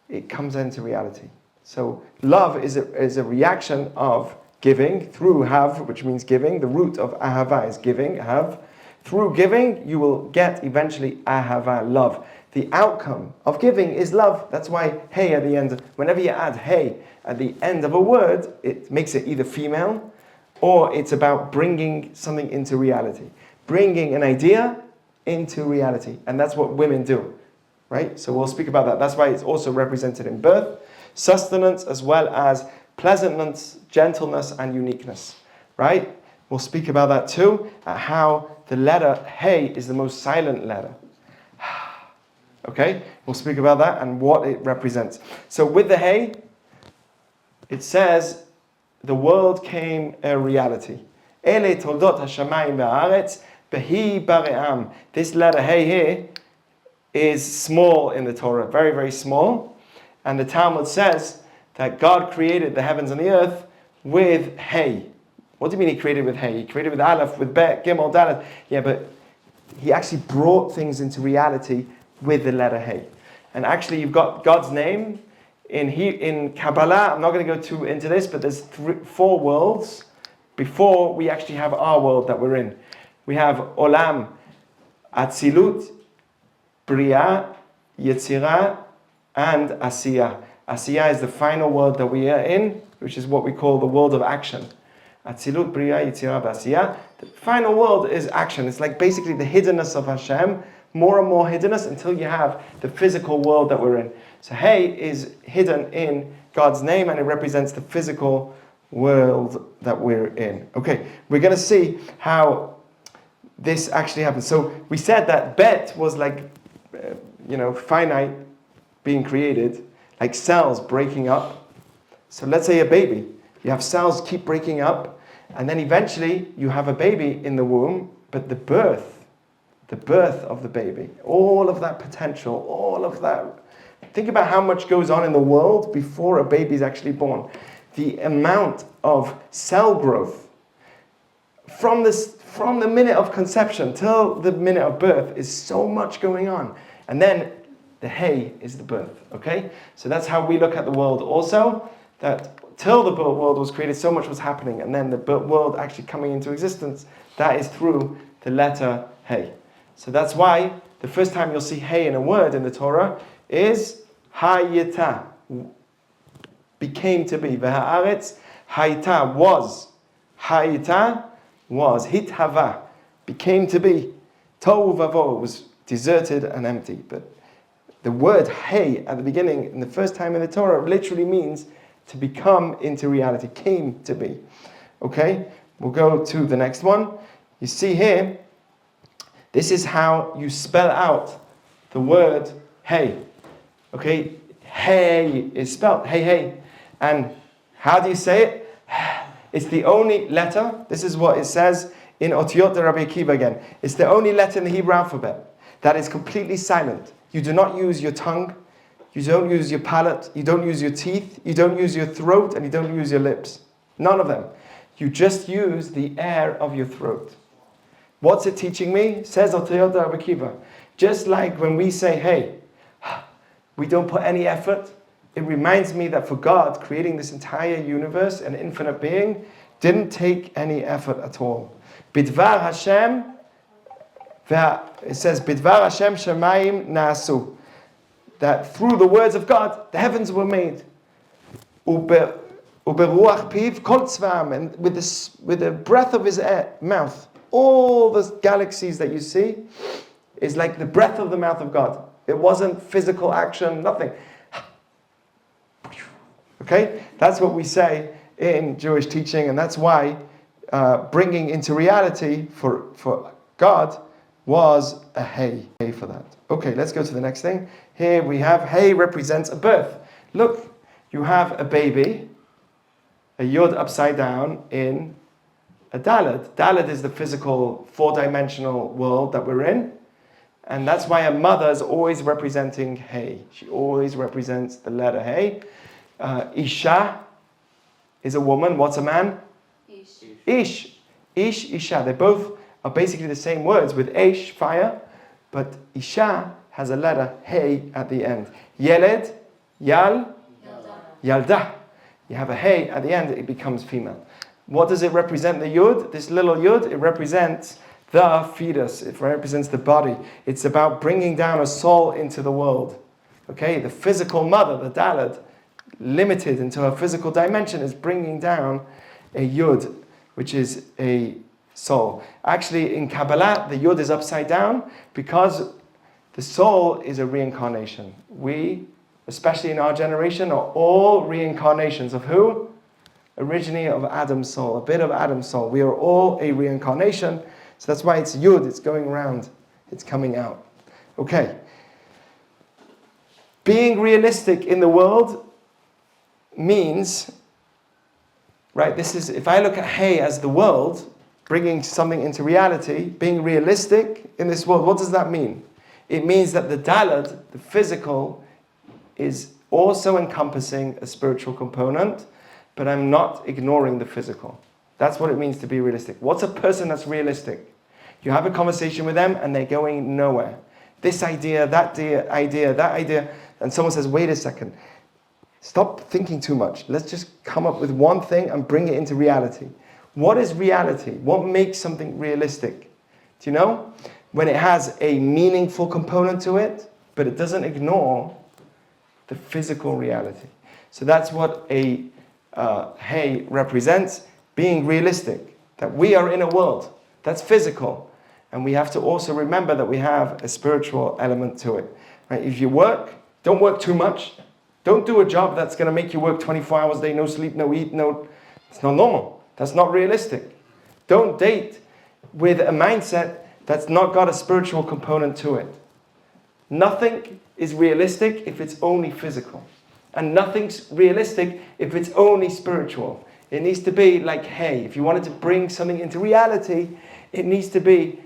it comes into reality. So love is a reaction of giving through have, which means giving. The root of ahava is giving, have. Through giving, you will get eventually ahava, love. The outcome of giving is love. That's why HEH at the end, whenever you add HEH at the end of a word, it makes it either female or it's about bringing something into reality. Bringing an idea into reality. And that's what women do, right? So we'll speak about that. That's why it's also represented in birth, sustenance, as well as pleasantness, gentleness, and uniqueness. right? We'll speak about that too, how the letter Hey is the most silent letter. Okay? We'll speak about that and what it represents. So with the Hey, it says the world came a reality. Ele toldot hashamayim v'haaretz behi bare'am. This letter Hey here is small in the Torah, very, very small. And the Talmud says that God created the heavens and the earth with Hey. What do you mean he created with Hey? He created with Aleph, with Bet, Gimel, Dalet. Yeah, but he actually brought things into reality with the letter Hey. And actually you've got God's name in Kabbalah. I'm not going to go too into this, but there's 4 worlds before we actually have our world that we're in. We have Olam, Atzilut, Bria, Yetzirah, and Asiyah. Asiyah is the final world that we are in, which is what we call the world of action. Atzilut, Bria, Yetzirah, Asiyah. The final world is action. It's like basically the hiddenness of Hashem, more and more hiddenness until you have the physical world that we're in. So Hey is hidden in God's name and it represents the physical world that we're in. Okay, we're going to see how this actually happens. So we said that Bet was like, finite being created, like cells breaking up. So let's say a baby. You have cells keep breaking up, and then eventually you have a baby in the womb, but the birth of the baby, all of that potential, all of that. Think about how much goes on in the world before a baby is actually born. The amount of cell growth from the minute of conception till the minute of birth is so much going on. And then the Hey is the birth, okay? So that's how we look at the world also, that till the world was created, so much was happening, and then the world actually coming into existence, that is through the letter Hey. So that's why the first time you'll see Hey in a word in the Torah is Hayita, became to be. V'ha'aretz, Hayita, was. Hayita, was. Hithava, became to be. Tohu vavo, was deserted and empty. But the word Hey at the beginning, in the first time in the Torah, literally means to become into reality, came to be. Okay, we'll go to the next one. You see here, this is how you spell out the word Hey. Okay, Hey is spelled Hey, Hey. And how do you say it? It's the only letter, this is what it says in Otiyot de Rabbi Akiva again. It's the only letter in the Hebrew alphabet that is completely silent. You do not use your tongue, you don't use your palate, you don't use your teeth, you don't use your throat, and you don't use your lips. None of them. You just use the air of your throat. What's it teaching me? Says Otiyot de Rabbi Akiva. Just like when we say, hey, we don't put any effort. It reminds me that for God, creating this entire universe, an infinite being, didn't take any effort at all. Bidvar Hashem, it says, Bidvar Hashem Shemayim Naasu. That through the words of God, the heavens were made. Uberuach Piv Kol Tzvam, and with the breath of his mouth, all the galaxies that you see is like the breath of the mouth of God. It wasn't physical action, nothing. Okay? That's what we say in Jewish teaching, and that's why bringing into reality for God was a Hey for that. Okay, let's go to the next thing. Here we have Hey represents a birth. Look, you have a baby, a Yod upside down in a Dalet. Dalet is the physical 4-dimensional world that we're in. And that's why a mother is always representing Hey. She always represents the letter Hey. Isha is a woman. What's a man? Ish. Ish, Isha. They both are basically the same words with Ish, fire. But Isha has a letter Hey at the end. Yeled, Yal, Yalda. You have a Hey at the end, it becomes female. What does it represent, the Yud? This little Yud, it represents the fetus. It represents the body. It's about bringing down a soul into the world. Okay, the physical mother, the Dalet, limited into her physical dimension, is bringing down a Yud, which is a soul. Actually, in Kabbalah, the Yud is upside down because the soul is a reincarnation. We, especially in our generation, are all reincarnations of who? originally of Adam's soul, a bit of Adam's soul. We are all a reincarnation, so that's why it's Yud, it's going around, it's coming out. Okay. Being realistic in the world means, right, this is, if I look at Hey as the world, bringing something into reality, being realistic in this world, what does that mean? It means that the DALET, the physical, is also encompassing a spiritual component, but I'm not ignoring the physical. That's what it means to be realistic. What's a person that's realistic? You have a conversation with them and they're going nowhere. This idea, that idea, and someone says, wait a second, stop thinking too much. Let's just come up with one thing and bring it into reality. What is reality? What makes something realistic? Do you know? When it has a meaningful component to it, but it doesn't ignore the physical reality. So that's what a Hey represents, being realistic, that we are in a world that's physical, and we have to also remember that we have a spiritual element to it. Right? If you work, don't work too much. Don't do a job that's going to make you work 24 hours a day, no sleep, no eat, it's not normal. That's not realistic. Don't date with a mindset that's not got a spiritual component to it. Nothing is realistic if it's only physical. And nothing's realistic if it's only spiritual. It needs to be like, hey, if you wanted to bring something into reality, it needs to be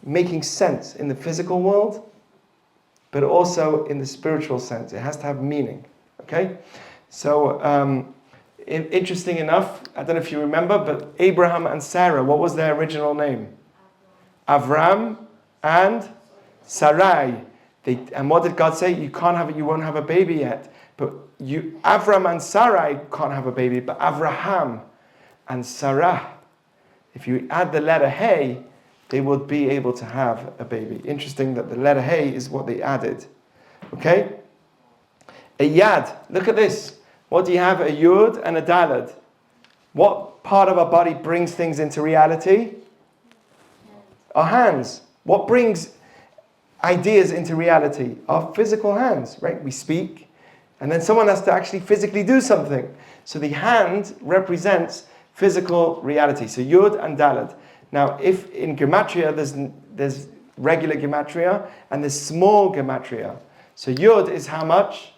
making sense in the physical world, but also in the spiritual sense. It has to have meaning. Okay? So, interesting enough, I don't know if you remember, but Abraham and Sarah, what was their original name? Avram and Sarai. And what did God say? You won't have a baby yet. But Avram and Sarai can't have a baby, but Avraham and Sarah, if you add the letter Hey, they would be able to have a baby. Interesting that the letter Hey is what they added. Okay? A Yad. Look at this. What do you have? A Yud and a DALET. What part of our body brings things into reality? Our hands. What brings ideas into reality? Our physical hands, right? We speak, and then someone has to actually physically do something. So the hand represents physical reality. So Yud and DALET. Now, if in gematria there's regular gematria and there's small gematria. So Yud is how much?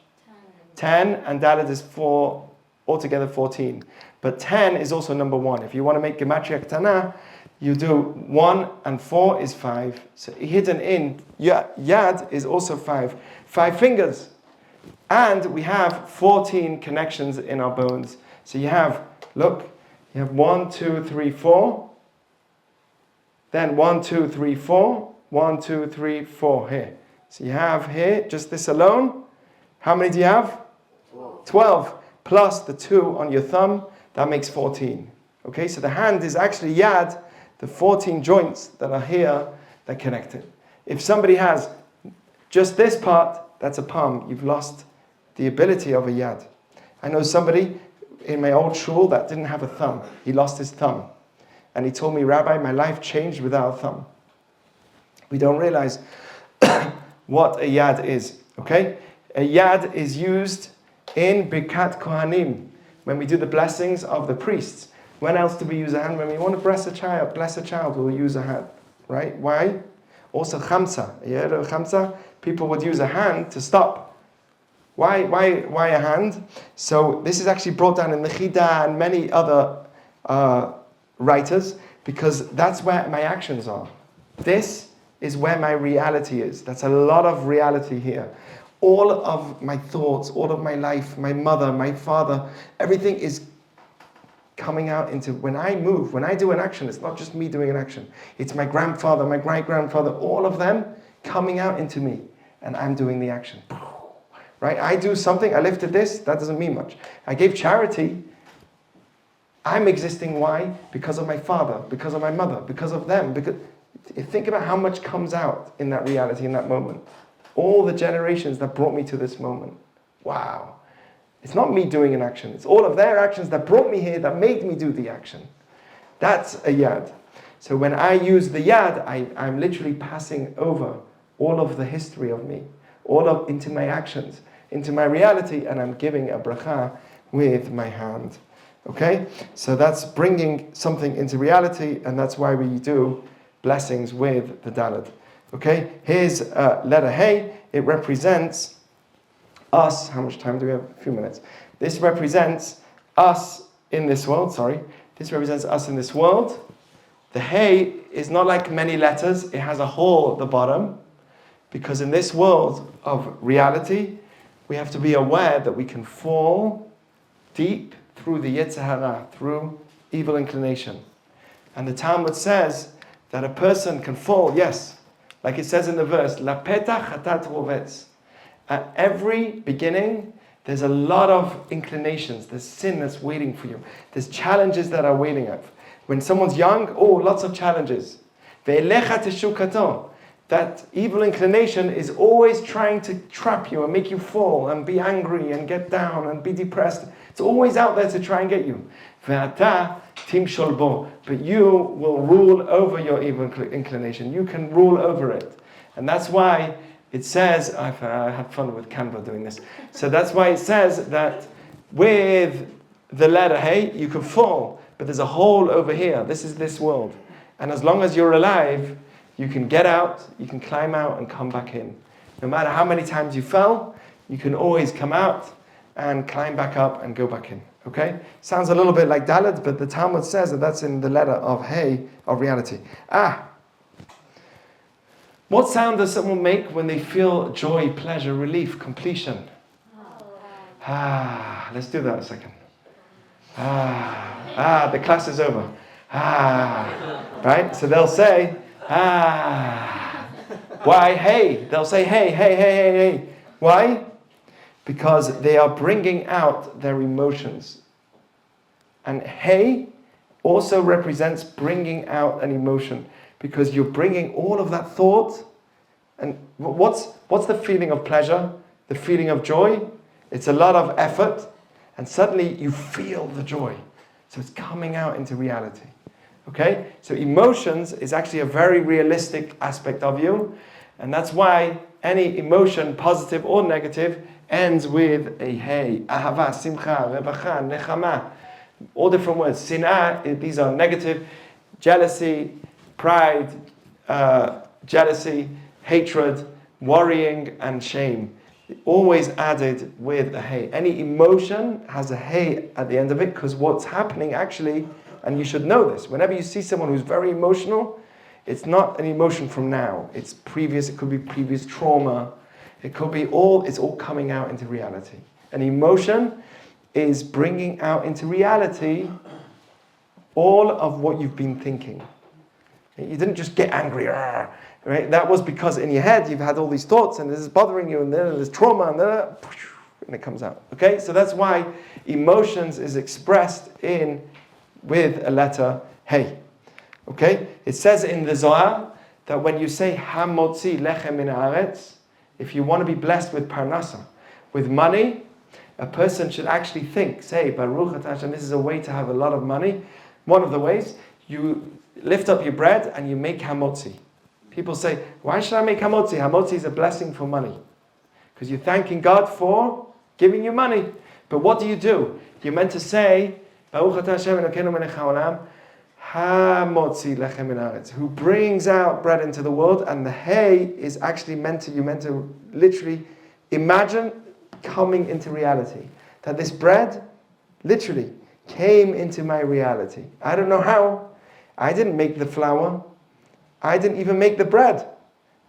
10, and DALET is 4, altogether 14. But 10 is also number 1. If you want to make gematria ktana, you do 1 and 4 is 5. So hidden in Yad is also 5. 5 fingers. And we have 14 connections in our bones. So you have 1, 2, 3, 4. Then 1, 2, 3, 4. 1, 2, 3, 4 here. So you have here, just this alone. How many do you have? 12. Plus the 2 on your thumb. That makes 14. Okay, so the hand is actually Yad, the 14 joints that are here, they're connected. If somebody has just this part, that's a palm. You've lost the ability of a Yad. I know somebody in my old shul that didn't have a thumb. He lost his thumb. And he told me, Rabbi, my life changed without a thumb. We don't realize what a Yad is. Okay? A Yad is used in Birkat Kohanim, when we do the blessings of the priests. When else do we use a hand? When we want to bless a child, we'll use a hand. Right? Why? Also Chamsa. Chamsa, people would use a hand to stop. Why a hand? So this is actually brought down in the Chida and many other writers, because that's where my actions are. This is where my reality is. That's a lot of reality here. All of my thoughts, all of my life, my mother, my father, everything is coming out into, when I move, when I do an action, it's not just me doing an action. It's my grandfather, my great-grandfather, all of them coming out into me, and I'm doing the action. Right? I do something, I lifted this, that doesn't mean much. I gave charity, I'm existing, why? Because of my father, because of my mother, because of them. Because think about how much comes out in that reality, in that moment. All the generations that brought me to this moment. Wow. It's not me doing an action. It's all of their actions that brought me here, that made me do the action. That's a Yad. So when I use the Yad, I'm literally passing over all of the history of me, into my actions, into my reality, and I'm giving a bracha with my hand. Okay? So that's bringing something into reality, and that's why we do blessings with the Dalet. Okay? Here's letter Hey. It represents us. How much time do we have? A few minutes. This represents us in this world. Sorry. This represents us in this world. The Hey is not like many letters. It has a hole at the bottom. Because in this world of reality, we have to be aware that we can fall deep through the Yetzer Hara, through evil inclination. And the Talmud says that a person can fall, yes, like it says in the verse, La petach chatat rovetz. At every beginning, there's a lot of inclinations. There's sin that's waiting for you. There's challenges that are waiting up. When someone's young, lots of challenges. Ve'elecha teshukato. That evil inclination is always trying to trap you and make you fall and be angry and get down and be depressed. It's always out there to try and get you. Ve'ata timshol bo. But you will rule over your evil inclination. You can rule over it. And that's why it says, I had fun with Canva doing this. So that's why it says that with the letter Hey, you can fall. But there's a hole over here. This is this world. And as long as you're alive, you can get out, you can climb out and come back in. No matter how many times you fell, you can always come out and climb back up and go back in. Okay? Sounds a little bit like Dalet, but the Talmud says that that's in the letter of Hey, of reality. What sound does someone make when they feel joy, pleasure, relief, completion? Let's do that a second. The class is over. Right? So they'll say, why? Hey. They'll say, hey. Why? Because they are bringing out their emotions. And hey also represents bringing out an emotion. Because you're bringing all of that thought. And what's the feeling of pleasure? The feeling of joy? It's a lot of effort. And suddenly you feel the joy. So it's coming out into reality. Okay? So emotions is actually a very realistic aspect of you. And that's why any emotion, positive or negative, ends with a hey. Ahava, simcha, revacha, nechama. All different words. Sinah, these are negative. Jealousy, pride, jealousy, hatred, worrying, and shame. Always added with a hey. Any emotion has a hey at the end of it, because what's happening actually, and you should know this, whenever you see someone who's very emotional, it's not an emotion from now. It's previous, it could be previous trauma. It could be it's all coming out into reality. An emotion is bringing out into reality all of what you've been thinking. You didn't just get angry, right? That was because in your head you've had all these thoughts and this is bothering you and then there's trauma and it comes out. Okay, so that's why emotions is expressed with a letter Hey. Okay, it says in the Zohar that when you say Hamotzi lechem min haaretz, if you want to be blessed with parnasa, with money, a person should actually say Baruch Atah Hashem. This is a way to have a lot of money. One of the ways, you lift up your bread and you make hamotzi. People say, why should I make hamotzi? Hamotzi is a blessing for money. Because you're thanking God for giving you money. But what do? You're meant to say, Baruch Atah Hashem Elokeinu melech haolam, hamotzi lechem min haaretz, who brings out bread into the world. And the hey is actually meant to literally imagine coming into reality. That this bread literally came into my reality. I don't know how. I didn't make the flour. I didn't even make the bread.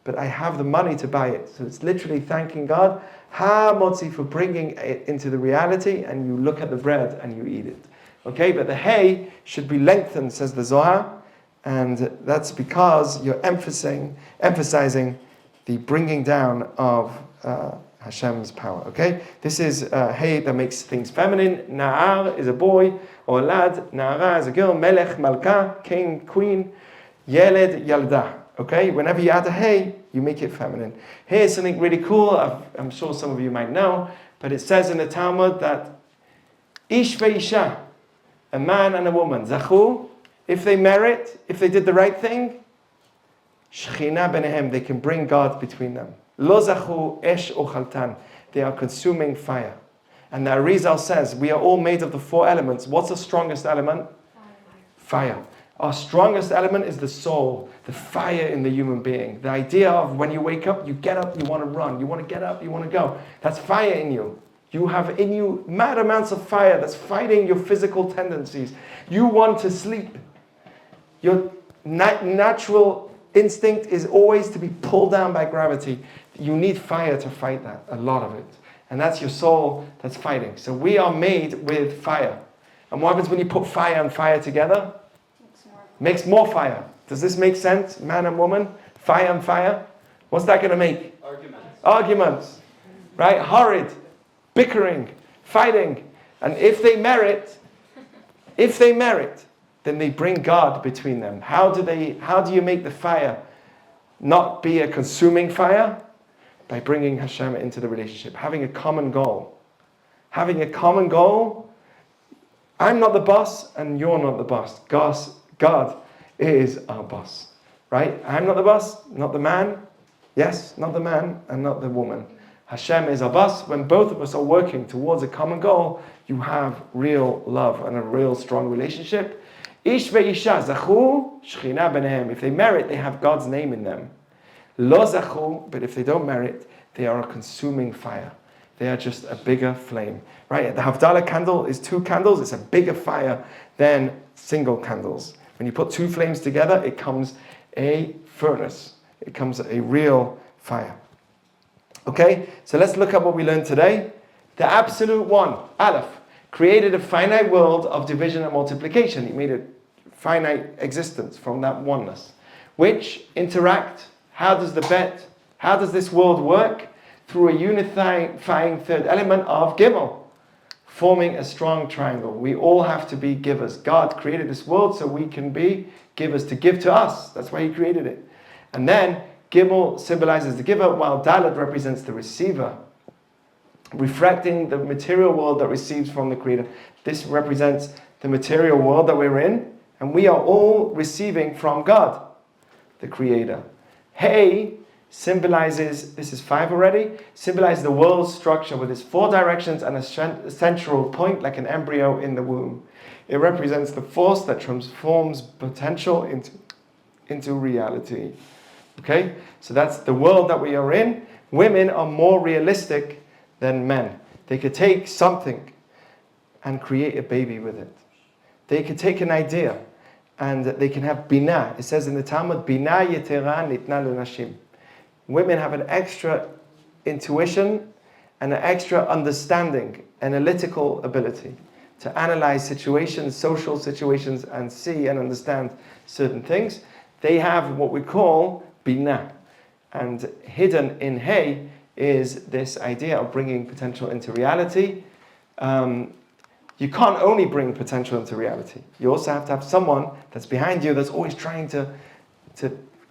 But I have the money to buy it. So it's literally thanking God, Ha-motzi, for bringing it into the reality, and you look at the bread and you eat it. Okay, but the hey should be lengthened, says the Zohar, and that's because you're emphasizing the bringing down of Hashem's power. Okay, this is hey that makes things feminine. Na'ar is a boy, or lad. Na'ara is a girl. Melech, malka, king, queen. Yeled, yalda. Okay, whenever you add a hey, you make it feminine. Here's something really cool. I'm sure some of you might know, but it says in the Talmud that ish ve'isha, a man and a woman, zachu, if they merit, if they did the right thing, shechina benehem, they can bring God between them. Lo zachu esh ochaltan, they are consuming fire. And the Arizal says, we are all made of the 4 elements. What's the strongest element? Fire. Our strongest element is the soul, the fire in the human being. The idea of when you wake up, you get up, you want to run. You want to get up, you want to go. That's fire in you. You have in you mad amounts of fire that's fighting your physical tendencies. You want to sleep. Your natural instinct is always to be pulled down by gravity. You need fire to fight that, a lot of it. And that's your soul that's fighting. So we are made with fire. And what happens when you put fire and fire together? Makes more fire. Does this make sense, man and woman? Fire and fire? What's that going to make? Arguments. Right? Horrid. Bickering. Fighting. And if they merit, then they bring God between them. How do you make the fire not be a consuming fire? By bringing Hashem into the relationship. Having a common goal. Having a common goal. I'm not the boss and you're not the boss. God is our boss. Right? I'm not the boss, not the man. Yes, not the man and not the woman. Hashem is our boss. When both of us are working towards a common goal, you have real love and a real strong relationship. Ish ve'isha zachu shechina b'nehem. If they merit, they have God's name in them. Lo zachu, but if they don't merit, they are a consuming fire. They are just a bigger flame. Right? The Havdalah candle is 2 candles. It's a bigger fire than single candles. When you put 2 flames together, it comes a furnace. It comes a real fire. Okay? So let's look at what we learned today. The Absolute One, Aleph, created a finite world of division and multiplication. He made a finite existence from that oneness. Which interact. How does this world work? Through a unifying 3rd element of Gimel, forming a strong triangle. We all have to be givers. God created this world so we can be givers, to give to us. That's why He created it. And then Gimel symbolizes the giver, while Dalet represents the receiver, reflecting the material world that receives from the Creator. This represents the material world that we're in, and we are all receiving from God, the Creator. Hey symbolizes, this is 5 already, symbolizes the world's structure with its 4 directions and a central point like an embryo in the womb. It represents the force that transforms potential into reality. Okay? So that's the world that we are in. Women are more realistic than men. They could take something and create a baby with it. They could take an idea and they can have bina. It says in the Talmud, bina yetera nitna lenashim. Women have an extra intuition and an extra understanding, analytical ability to analyze situations, social situations, and see and understand certain things. They have what we call bina. And hidden in Hey is this idea of bringing potential into reality. You can't only bring potential into reality. You also have to have someone that's behind you that's always trying to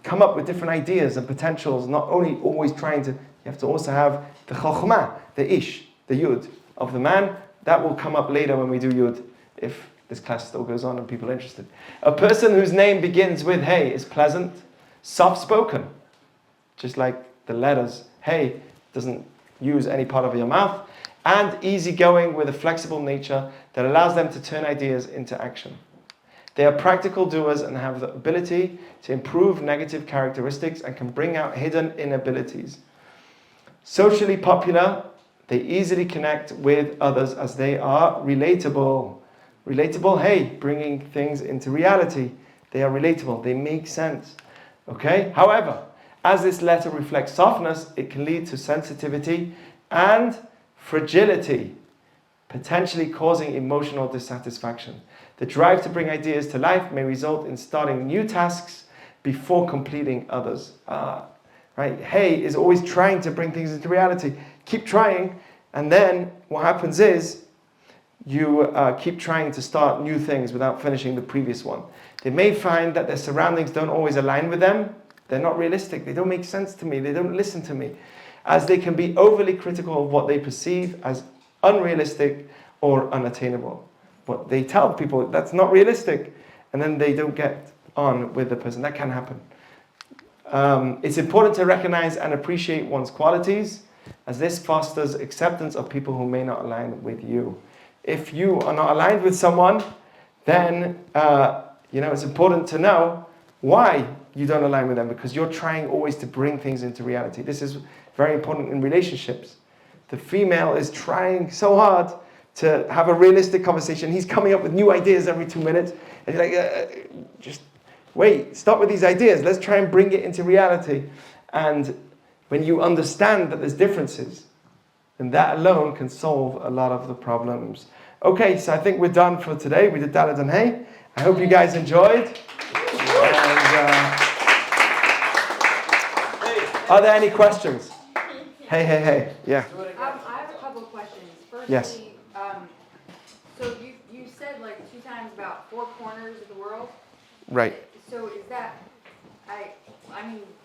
come up with different ideas and potentials, not only always trying to, you have to also have the chokhmah, the ish, the yud of the man. That will come up later when we do yud, if this class still goes on and people are interested. A person whose name begins with Hey is pleasant, soft-spoken, just like the letters Hey doesn't use any part of your mouth, and easygoing with a flexible nature that allows them to turn ideas into action. They are practical doers and have the ability to improve negative characteristics and can bring out hidden inabilities. Socially popular, they easily connect with others as they are relatable. Relatable, hey, bringing things into reality. They are relatable, they make sense. Okay? However, as this letter reflects softness, it can lead to sensitivity and fragility, potentially causing emotional dissatisfaction. The drive to bring ideas to life may result in starting new tasks before completing others. Right? Hey is always trying to bring things into reality. Keep trying, and then what happens is you keep trying to start new things without finishing the previous one. They may find that their surroundings don't always align with them. They're not realistic. They don't make sense to me. They don't listen to me. As they can be overly critical of what they perceive as unrealistic or unattainable. But they tell people that's not realistic, and then they don't get on with the person. That can happen. It's important to recognize and appreciate one's qualities. as this fosters acceptance of people who may not align with you. If you are not aligned with someone, then it's important to know why you don't align with them, because you're trying always to bring things into reality. This is very important in relationships. The female is trying so hard to have a realistic conversation. He's coming up with new ideas every 2 minutes. And you're like, just wait, stop with these ideas. Let's try and bring it into reality. And when you understand that there's differences, then that alone can solve a lot of the problems. Okay, so I think we're done for today. We did Dalet and Hey. I hope you guys enjoyed. And, are there any questions? Hey. Yeah. I have a couple of questions. Firstly, Yes. So you said like 2 times about 4 corners of the world. Right. So is that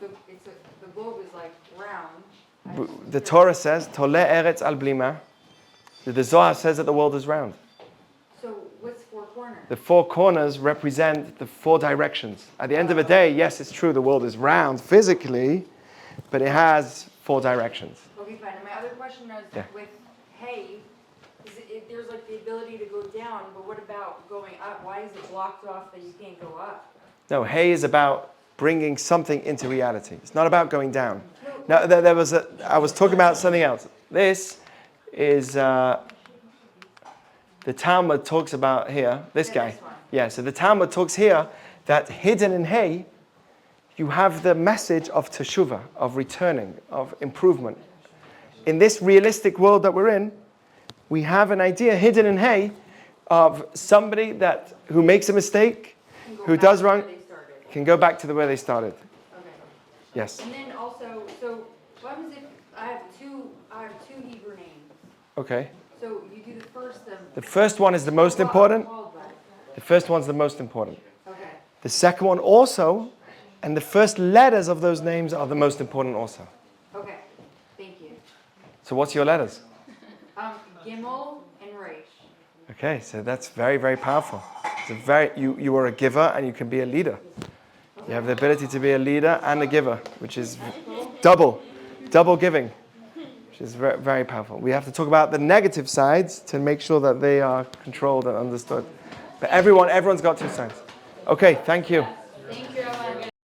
the globe is like round. The Torah says, Tole Eretz al Blima. The Zohar says that the world is round. So what's 4 corners? The 4 corners represent the 4 directions. At the end of the day, yes, it's true, the world is round physically, but it has 4 directions. Okay, fine. And my other question is with hay, there's like the ability to go down, but what about going up? Why is it blocked off that you can't go up? No, Hey is about bringing something into reality. It's not about going down. Now, I was talking about something else. This is, the Talmud talks about here, this guy. This one. Yeah, so the Talmud talks here that hidden in Hey, you have the message of teshuvah, of returning, of improvement. In this realistic world that we're in, we have an idea hidden in Hey of somebody who makes a mistake, who does wrong, can go back to where they started. Okay. Yes. And then also, so what happens if I have two Hebrew names? Okay. So you do the first of them. The first one is the most important. Called by. The first one's the most important. Okay. The second one also, and the first letters of those names are the most important also. Okay. Thank you. So what's your letters? Gimel and Reish. Okay, so that's very, very powerful. You are a giver and you can be a leader. You have the ability to be a leader and a giver, which is double giving, which is very, very powerful. We have to talk about the negative sides to make sure that they are controlled and understood. But everyone's got 2 sides. Okay, thank you.